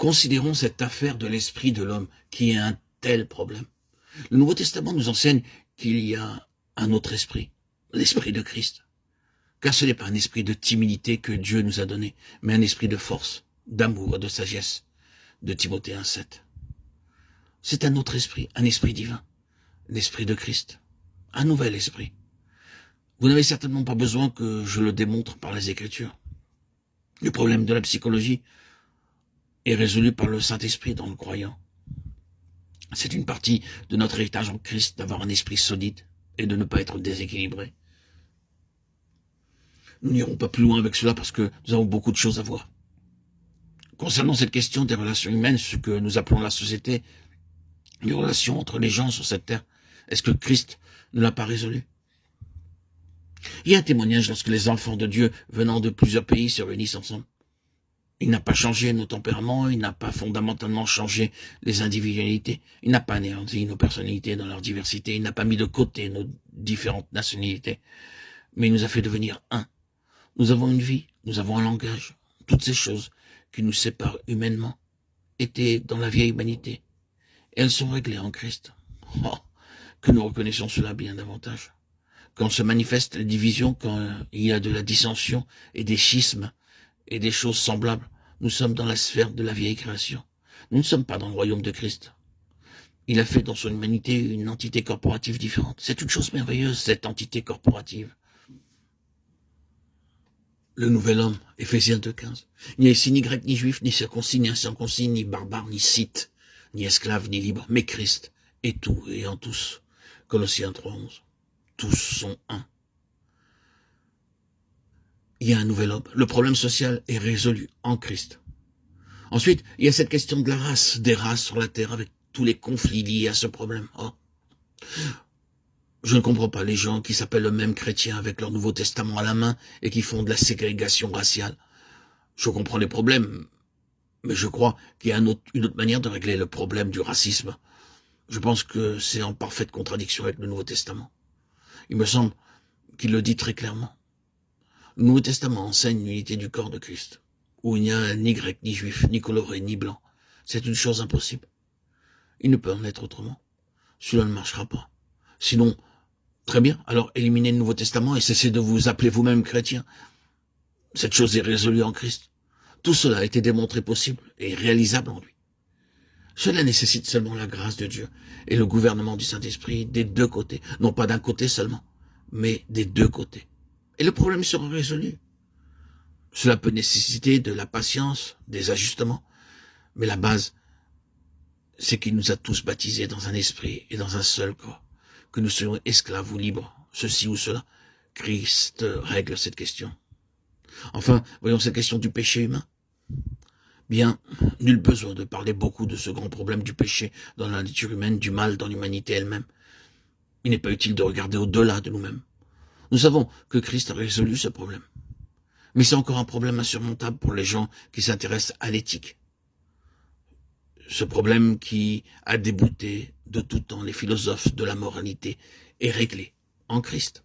Considérons cette affaire de l'esprit de l'homme qui est un tel problème. Le Nouveau Testament nous enseigne qu'il y a un autre esprit, l'esprit de Christ. Car ce n'est pas un esprit de timidité que Dieu nous a donné, mais un esprit de force, d'amour et de sagesse, de Timothée 1,7. C'est un autre esprit, un esprit divin, l'esprit de Christ, un nouvel esprit. Vous n'avez certainement pas besoin que je le démontre par les Écritures. Le problème de la psychologie est résolu par le Saint-Esprit dans le croyant. C'est une partie de notre héritage en Christ d'avoir un esprit solide et de ne pas être déséquilibré. Nous n'irons pas plus loin avec cela parce que nous avons beaucoup de choses à voir. Concernant cette question des relations humaines, ce que nous appelons la société, les relations entre les gens sur cette terre, est-ce que Christ ne l'a pas résolu? Il y a un témoignage lorsque les enfants de Dieu venant de plusieurs pays se réunissent ensemble. Il n'a pas changé nos tempéraments, il n'a pas fondamentalement changé les individualités, il n'a pas anéanti nos personnalités dans leur diversité, il n'a pas mis de côté nos différentes nationalités, mais il nous a fait devenir un. Nous avons une vie, nous avons un langage, toutes ces choses qui nous séparent humainement étaient dans la vieille humanité, et elles sont réglées en Christ. Oh, que nous reconnaissons cela bien davantage. Quand se manifestent les divisions, quand il y a de la dissension et des schismes et des choses semblables, nous sommes dans la sphère de la vieille création. Nous ne sommes pas dans le royaume de Christ. Il a fait dans son humanité une entité corporative différente. C'est une chose merveilleuse, cette entité corporative. Le nouvel homme, Éphésiens 2,15. Il n'y a ici ni grec, ni juif, ni circoncis, ni incirconcis, ni barbare, ni scythe, ni esclave, ni libre, mais Christ est tout et en tous. Colossiens 3,11. Tous sont un. Il y a un nouvel homme. Le problème social est résolu en Christ. Ensuite, il y a cette question de la race, des races sur la terre avec tous les conflits liés à ce problème. Oh. Je ne comprends pas les gens qui s'appellent eux-mêmes chrétiens avec leur Nouveau Testament à la main et qui font de la ségrégation raciale. Je comprends les problèmes, mais je crois qu'il y a une autre manière de régler le problème du racisme. Je pense que c'est en parfaite contradiction avec le Nouveau Testament. Il me semble qu'il le dit très clairement. Le Nouveau Testament enseigne l'unité du corps de Christ, où il n'y a ni grec, ni juif, ni coloré, ni blanc. C'est une chose impossible. Il ne peut en être autrement. Cela ne marchera pas. Sinon, très bien, alors éliminez le Nouveau Testament et cessez de vous appeler vous-même chrétien. Cette chose est résolue en Christ. Tout cela a été démontré possible et réalisable en lui. Cela nécessite seulement la grâce de Dieu et le gouvernement du Saint-Esprit des deux côtés. Non pas d'un côté seulement, mais des deux côtés. Et le problème sera résolu. Cela peut nécessiter de la patience, des ajustements, mais la base, c'est qu'il nous a tous baptisés dans un esprit et dans un seul corps, que nous soyons esclaves ou libres, ceci ou cela. Christ règle cette question. Enfin, voyons cette question du péché humain. Bien, nul besoin de parler beaucoup de ce grand problème du péché dans la nature humaine, du mal dans l'humanité elle-même. Il n'est pas utile de regarder au-delà de nous-mêmes. Nous savons que Christ a résolu ce problème. Mais c'est encore un problème insurmontable pour les gens qui s'intéressent à l'éthique. Ce problème qui a débouté de tout temps les philosophes de la moralité est réglé en Christ.